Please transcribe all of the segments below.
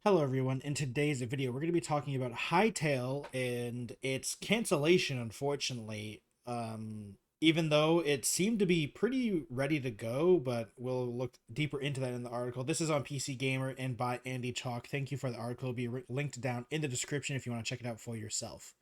Hello everyone, in today's video we're going to be talking about Hytale and its cancellation, unfortunately. Even though it seemed to be pretty ready to go, but we'll look deeper into that in the article. This is on PC Gamer and by Andy Chalk. Thank you for the article. It'll be linked down in the description if you want to check it out for yourself.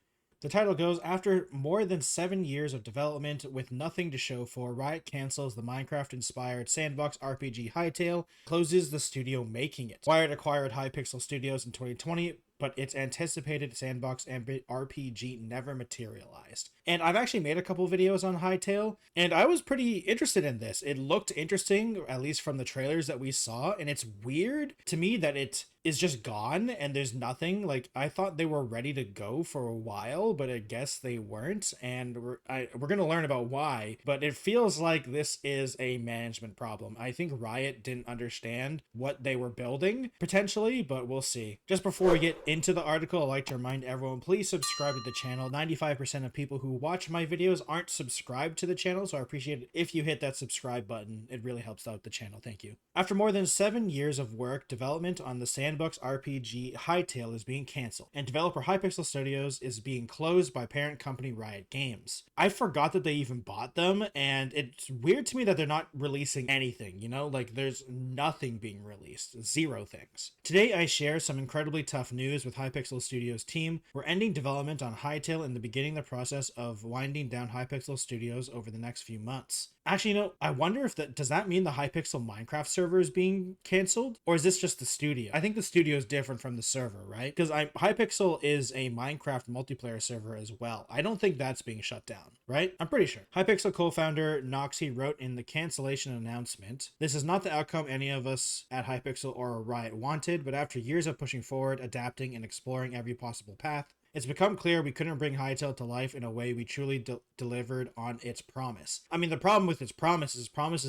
The title goes, after more than 7 years of development with nothing to show for, Riot cancels the Minecraft-inspired sandbox RPG Hytale, closes the studio making it. Riot acquired Hypixel Studios in 2020, but its anticipated sandbox and RPG never materialized. And I've actually made a couple videos on Hytale, and I was pretty interested in this. It looked interesting, at least from the trailers that we saw, and it's weird to me that it is just gone and there's nothing. Like, I thought they were ready to go for a while, but I guess they weren't, and we're going to learn about why, but it feels like this is a management problem. I think Riot didn't understand what they were building, potentially, but we'll see. Just before we get into the article, I'd like to remind everyone, please subscribe to the channel. 95% of people who watch my videos aren't subscribed to the channel, so I appreciate it if you hit that subscribe button. It really helps out the channel. Thank you. After more than 7 years of work, development on the sandbox RPG Hytale is being canceled, and developer Hypixel Studios is being closed by parent company Riot Games. I forgot that they even bought them, and it's weird to me that they're not releasing anything, you know? Like, there's nothing being released. Zero things. Today, I share some incredibly tough news with Hypixel Studios team. We're ending development on Hytale and beginning the process of winding down Hypixel Studios over the next few months. Actually, you know, I wonder if does that mean the Hypixel Minecraft server is being canceled? Or is this just the studio? I think the studio is different from the server, right? Because Hypixel is a Minecraft multiplayer server as well. I don't think that's being shut down, right? I'm pretty sure. Hypixel co-founder Noxy wrote in the cancellation announcement, "This is not the outcome any of us at Hypixel or Riot wanted, but after years of pushing forward, adapting, and exploring every possible path, it's become clear we couldn't bring Hytale to life in a way we truly delivered on its promise." I mean, the problem with its promises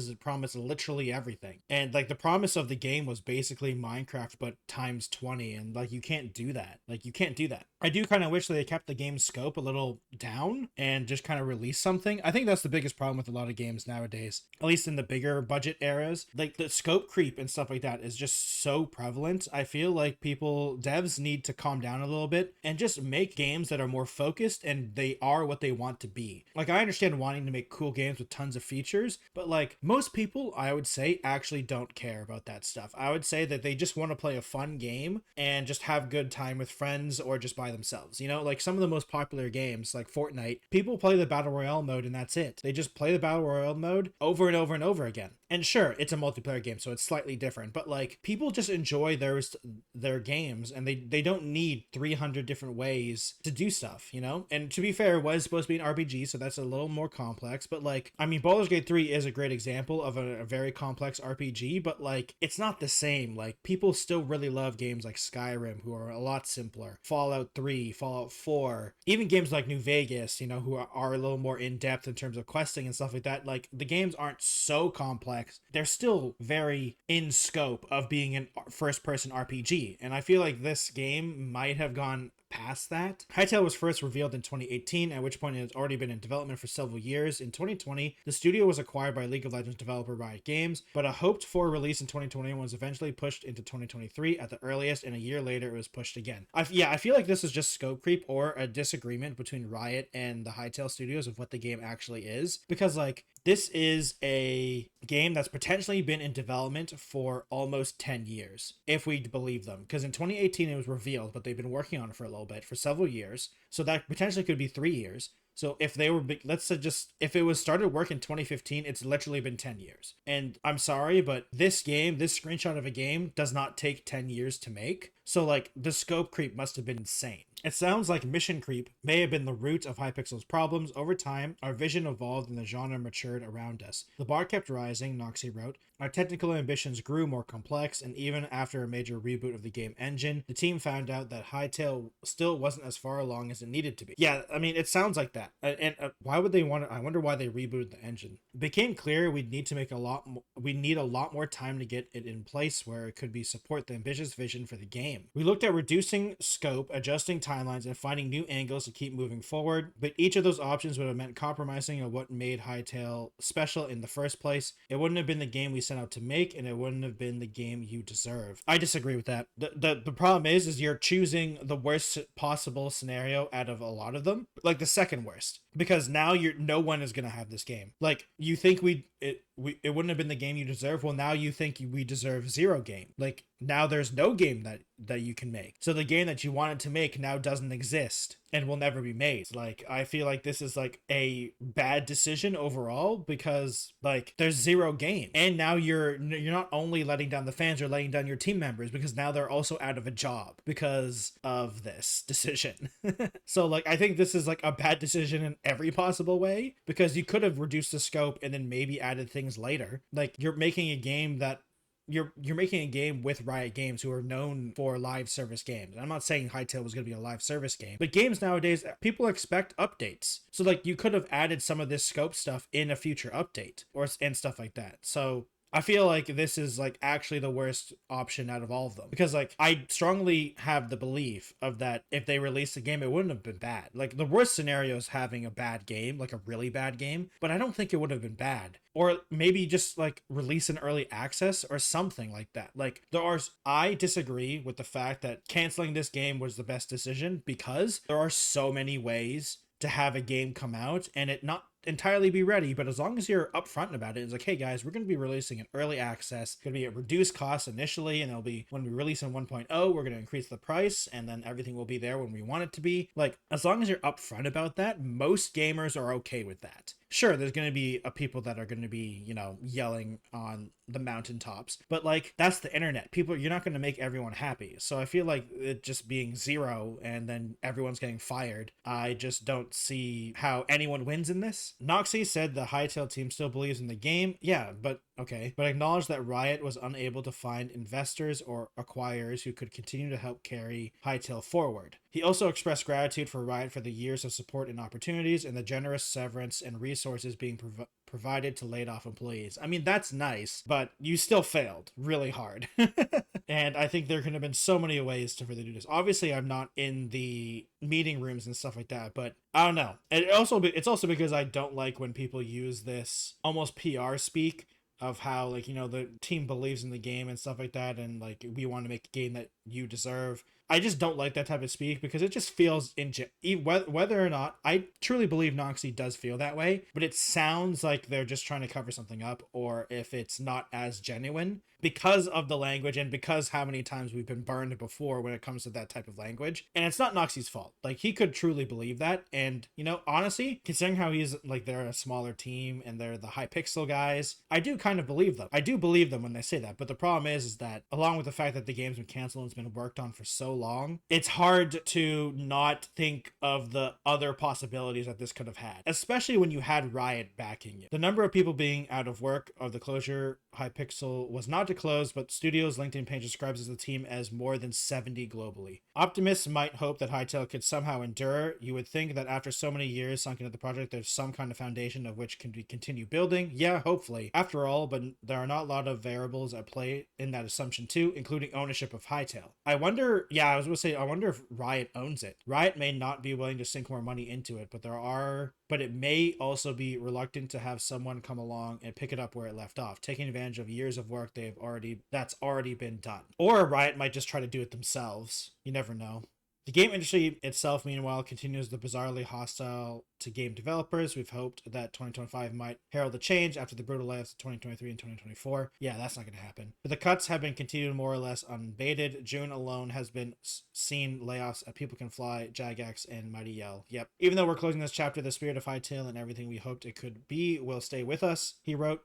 it promised literally everything. And like the promise of the game was basically Minecraft but times 20, and like you can't do that. Like you can't do that. I do kind of wish that they kept the game's scope a little down and just kind of released something. I think that's the biggest problem with a lot of games nowadays, at least in the bigger budget eras. Like the scope creep and stuff like that is just so prevalent. I feel like devs need to calm down a little bit and just make games that are more focused and they are what they want to be. Like, I understand wanting to make cool games with tons of features, but like most people, I would say, actually don't care about that stuff. I would say that they just want to play a fun game and just have good time with friends or just by themselves. You know, like some of the most popular games like Fortnite, people play the Battle Royale mode and that's it. They just play the Battle Royale mode over and over and over again. And sure, it's a multiplayer game, so it's slightly different, but like people just enjoy their games and they don't need 300 different ways to do stuff, you know? And to be fair, it was supposed to be an RPG, so that's a little more complex, but like, I mean, Baldur's Gate 3 is a great example of a very complex RPG, but like, it's not the same. Like, people still really love games like Skyrim, who are a lot simpler, Fallout 3, Fallout 4, even games like New Vegas, you know, who are a little more in-depth in terms of questing and stuff like that. Like, the games aren't so complex. They're still very in scope of being a first-person RPG, and I feel like this game might have gone past that. Hytale was first revealed in 2018, at which point it has already been in development for several years. In 2020, the studio was acquired by League of Legends developer Riot Games, but a hoped-for release in 2021 was eventually pushed into 2023 at the earliest, and a year later it was pushed again. I feel like this is just scope creep or a disagreement between Riot and the Hytale studios of what the game actually is, because like, this is a game that's potentially been in development for almost 10 years, if we believe them. Because in 2018 it was revealed, but they've been working on it for a little bit, for several years. So that potentially could be 3 years. So if they were, let's say just, if it was started work in 2015, it's literally been 10 years. And I'm sorry, but this screenshot of a game does not take 10 years to make. So like, the scope creep must have been insane. It sounds like mission creep may have been the root of Hypixel's problems. Over time, our vision evolved and the genre matured around us. The bar kept rising, Noxy wrote. Our technical ambitions grew more complex, and even after a major reboot of the game engine, the team found out that Hytale still wasn't as far along as it needed to be. Yeah, I mean, it sounds like that. And why would they want to? I wonder why they rebooted the engine. It became clear we'd need to make we need a lot more time to get it in place where it could support the ambitious vision for the game. We looked at reducing scope, adjusting timelines and finding new angles to keep moving forward. But each of those options would have meant compromising on what made Hytale special in the first place. It wouldn't have been the game we set out to make, and it wouldn't have been the game you deserve. I disagree with that. The problem is you're choosing the worst possible scenario out of a lot of them, like the second worst, because now no one is gonna have this game. Like, you think it wouldn't have been the game you deserve. Well, now you think we deserve zero game. Like, now there's no game that you can make. So the game that you wanted to make now doesn't exist and will never be made. Like, I feel like this is like a bad decision overall, because like there's zero game, and now you're not only letting down the fans, you're letting down your team members, because now they're also out of a job because of this decision. So like, I think this is like a bad decision in every possible way, because you could have reduced the scope and then maybe added things later. Like, you're making a game that you're making a game with Riot Games, who are known for live service games. I'm not saying Hytale was going to be a live service game, but games nowadays, people expect updates. So like, you could have added some of this scope stuff in a future update and stuff like that. So I feel like this is like actually the worst option out of all of them, because like, I strongly have the belief of that if they released the game, it wouldn't have been bad. Like, the worst scenario is having a bad game, like a really bad game, but I don't think it would have been bad. Or maybe just like release an early access or something like that. Like, I disagree with the fact that canceling this game was the best decision, because there are so many ways to have a game come out and it not entirely be ready. But as long as you're upfront about it, it's like, hey guys, we're going to be releasing an early access. It's going to be at reduced cost initially, and it'll be, when we release in 1.0, we're going to increase the price, and then everything will be there when we want it to be. Like, as long as you're upfront about that, most gamers are okay with that. Sure, there's going to be people that are going to be, yelling on the mountaintops, but like, that's the internet. You're not going to make everyone happy. So I feel like it just being zero and then everyone's getting fired, I just don't see how anyone wins in this. Noxy said the Hytale team still believes in the game. Yeah, but okay. But acknowledge that Riot was unable to find investors or acquirers who could continue to help carry Hytale forward. He also expressed gratitude for Riot for the years of support and opportunities, and the generous severance and resources being provided to laid off employees. I mean, that's nice, but you still failed really hard. And I think there could have been so many ways to further do this. Obviously, I'm not in the meeting rooms and stuff like that, but I don't know. And it's also because I don't like when people use this almost PR speak of how, like, the team believes in the game and stuff like that, and like, we want to make a game that you deserve. I just don't like that type of speak, because it just feels whether or not I truly believe Noxy does feel that way, but it sounds like they're just trying to cover something up, or if it's not as genuine because of the language and because how many times we've been burned before when it comes to that type of language. And it's not Noxy's fault. Like, he could truly believe that. And, honestly, considering how he's like, they're a smaller team and they're the hypixel guys, I do kind of believe them. I do believe them when they say that. But the problem is that along with the fact that the game's been canceled and it's been worked on for so long, it's hard to not think of the other possibilities that this could have had, especially when you had Riot backing you. The number of people being out of work of the closure Hypixel was not to close, but Studio's LinkedIn page describes the team as more than 70 globally. Optimists might hope that Hytale could somehow endure. You would think that after so many years sunk into the project, there's some kind of foundation of which can be continue building. Yeah, hopefully. After all, but there are not a lot of variables at play in that assumption too, including ownership of Hytale. I wonder if Riot owns it. Riot may not be willing to sink more money into it, but it may also be reluctant to have someone come along and pick it up where it left off, taking advantage of years of work that's already been done. Or Riot might just try to do it themselves. You never know. The game industry itself, meanwhile, continues the bizarrely hostile to game developers. We've hoped that 2025 might herald a change after the brutal layoffs of 2023 and 2024. Yeah, that's not going to happen. But the cuts have been continued more or less unabated. June alone has been seen layoffs at People Can Fly, Jagex, and Mighty Yell. Yep. Even though we're closing this chapter, the spirit of Hytale and everything we hoped it could be will stay with us. He wrote,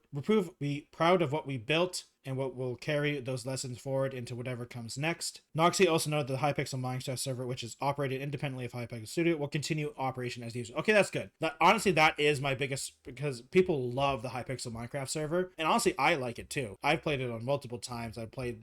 "Be proud of what we built and what will carry those lessons forward into whatever comes next." Noxy also noted that the hypixelminecraftserver, which is operated independently of Hypixel Studio, will continue operation as usual. Okay, that's good. That honestly, that is my biggest, because people love the Hypixel Minecraft server, and honestly, I like it too. I've played it on multiple times. I played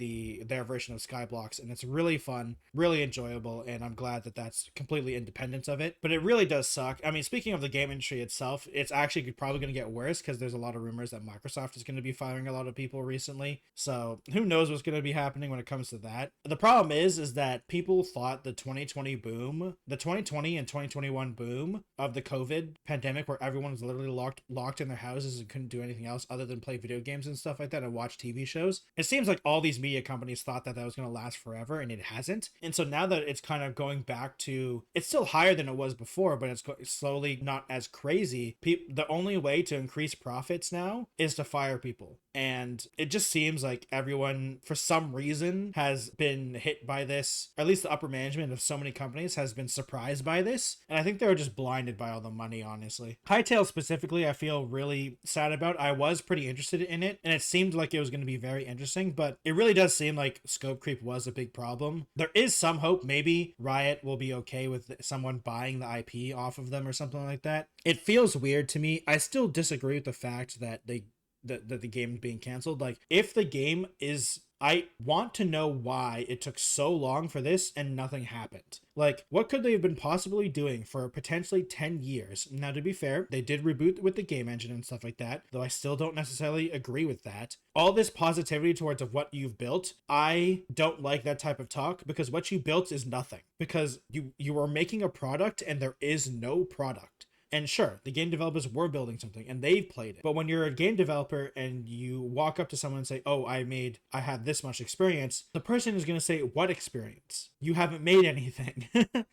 their version of Skyblocks, and it's really fun, really enjoyable, and I'm glad that that's completely independent of it. But it really does suck. I mean, speaking of the game industry itself, it's actually probably going to get worse because there's a lot of rumors that Microsoft is going to be firing a lot of people recently. So who knows what's going to be happening when it comes to that. The problem is that people thought the 2020 boom, the 2020 and 2021 boom of the COVID pandemic, where everyone was literally locked in their houses and couldn't do anything else other than play video games and stuff like that and watch TV shows. It seems like all these media companies thought that was going to last forever, and it hasn't. And so now that it's kind of going back to, it's still higher than it was before, but it's slowly not as crazy. The only way to increase profits now is to fire people. And it just seems like everyone, for some reason, has been hit by this, or at least the upper management of so many companies has been surprised by this. And I think they were just blinded by all the money, honestly. Hytale specifically, I feel really sad about. I was pretty interested in it, and it seemed like it was going to be very interesting, but it really does seem like scope creep was a big problem. There is some hope. Maybe Riot will be okay with someone buying the IP off of them or something like that. It feels weird to me. I still disagree with the fact that the game being canceled. Like, if the game is, I want to know why it took so long for this and nothing happened. Like, what could they have been possibly doing for potentially 10 years? Now, to be fair, they did reboot with the game engine and stuff like that, though I still don't necessarily agree with that. All this positivity towards of what you've built, I don't like that type of talk, because what you built is nothing. Because you are making a product and there is no product. And sure, the game developers were building something and they've played it. But when you're a game developer and you walk up to someone and say, oh, I have this much experience, the person is going to say, what experience? You haven't made anything.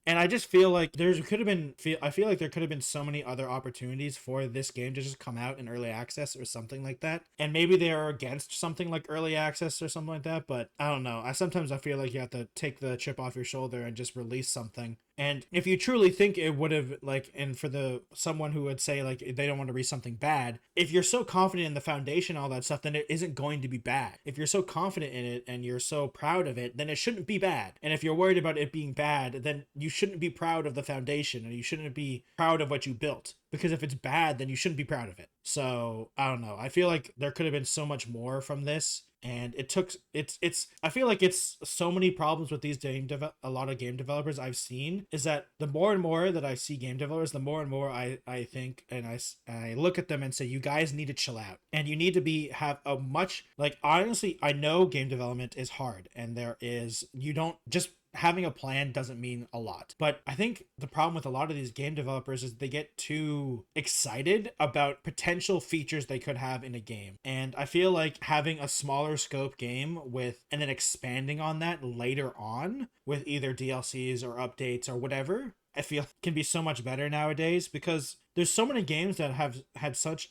And I just feel like I feel like there could have been so many other opportunities for this game to just come out in early access or something like that. And maybe they are against something like early access or something like that. But I don't know. Sometimes I feel like you have to take the chip off your shoulder and just release something. And if you truly think it would have, like, and for someone who would say, like, they don't want to read something bad, if you're so confident in the foundation, all that stuff, then it isn't going to be bad. If you're so confident in it and you're so proud of it, then it shouldn't be bad. And if you're worried about it being bad, then you shouldn't be proud of the foundation, and you shouldn't be proud of what you built. Because if it's bad, then you shouldn't be proud of it. So, I don't know. I feel like there could have been so much more from this. And I feel like it's so many problems with these a lot of game developers I've seen, is that the more and more that I see game developers, the more and more I think, and I look at them and say, you guys need to chill out, and you need to have a much, like, honestly, I know game development is hard, and you don't just, having a plan doesn't mean a lot. But I think the problem with a lot of these game developers is they get too excited about potential features they could have in a game. And I feel like having a smaller scope game and then expanding on that later on with either DLCs or updates or whatever, I feel can be so much better nowadays, because there's so many games that have had such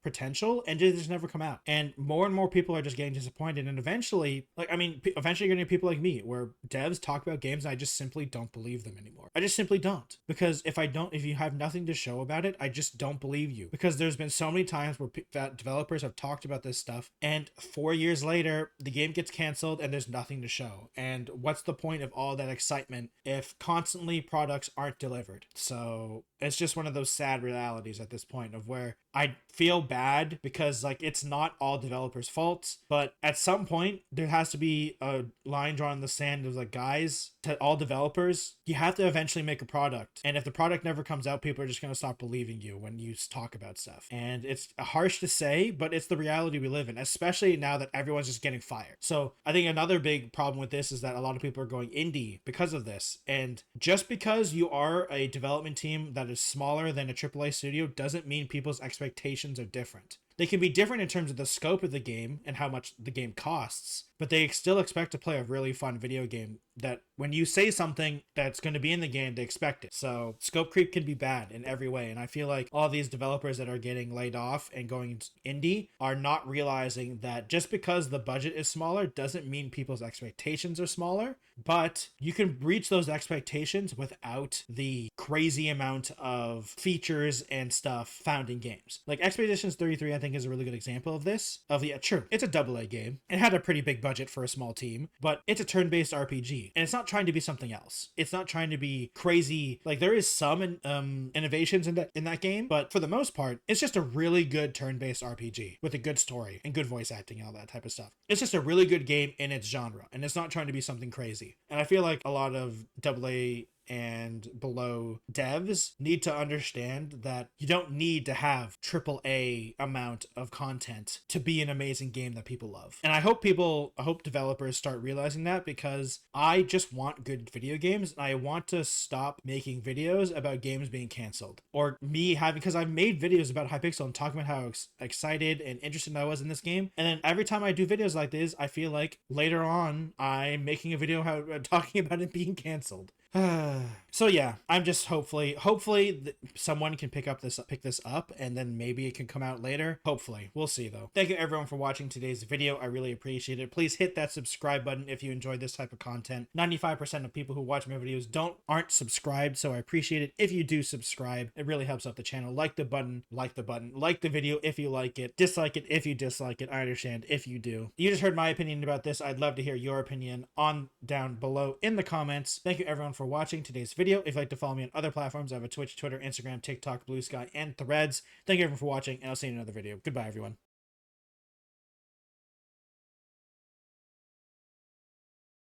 potential and just never come out, and more people are just getting disappointed. And eventually you're gonna get people like me, where devs talk about games and I just simply don't believe them anymore. I just simply don't, because if you have nothing to show about it, I just don't believe you. Because there's been so many times where that developers have talked about this stuff, and 4 years later the game gets canceled and there's nothing to show. And what's the point of all that excitement if constantly products aren't delivered? So it's just one of those sad realities at this point, of where I feel bad, because, like, it's not all developers' faults, but at some point there has to be a line drawn in the sand of, like, guys, to all developers, you have to eventually make a product. And if the product never comes out, people are just going to stop believing you when you talk about stuff. And it's harsh to say, but it's the reality we live in, especially now that everyone's just getting fired. So I think another big problem with this is that a lot of people are going indie because of this. And just because you are a development team that is smaller than a AAA studio doesn't mean people's expectations are different. They can be different in terms of the scope of the game and how much the game costs, but they still expect to play a really fun video game that when you say something that's going to be in the game, they expect it. So scope creep can be bad in every way. And I feel like all these developers that are getting laid off and going indie are not realizing that just because the budget is smaller doesn't mean people's expectations are smaller, but you can reach those expectations without the crazy amount of features and stuff found in games. Like Expeditions 33, I think, is a really good example of this. Sure, it's a AA game. It had a pretty big budget for a small team, but it's a turn-based RPG. RPG, and it's not trying to be something else. It's not trying to be crazy. Like, there is some innovations in that game, but for the most part, it's just a really good turn-based RPG with a good story and good voice acting and all that type of stuff. It's just a really good game in its genre, and it's not trying to be something crazy. And I feel like a lot of AA and below devs need to understand that you don't need to have AAA amount of content to be an amazing game that people love. And I hope developers start realizing that, because I just want good video games, and I want to stop making videos about games being canceled, or me having, because I've made videos about Hypixel and talking about how excited and interested I was in this game, and then every time I do videos like this, I feel like later on I'm making a video talking about it being canceled. So yeah, I'm just hopefully someone can pick this up, and then maybe it can come out later. Hopefully. We'll see though. Thank you everyone for watching today's video. I really appreciate it. Please hit that subscribe button if you enjoyed this type of content. 95% of people who watch my videos aren't subscribed, so I appreciate it if you do subscribe. It really helps out the channel. Like the button, like the video if you like it, dislike it if you dislike it. I understand if you do. You just heard my opinion about this. I'd love to hear your opinion down below in the comments. Thank you everyone for watching today's video. If you'd like to follow me on other platforms, I have a Twitch, Twitter, Instagram, TikTok, Blue Sky, and Threads. Thank you everyone for watching, and I'll see you in another video. Goodbye, everyone.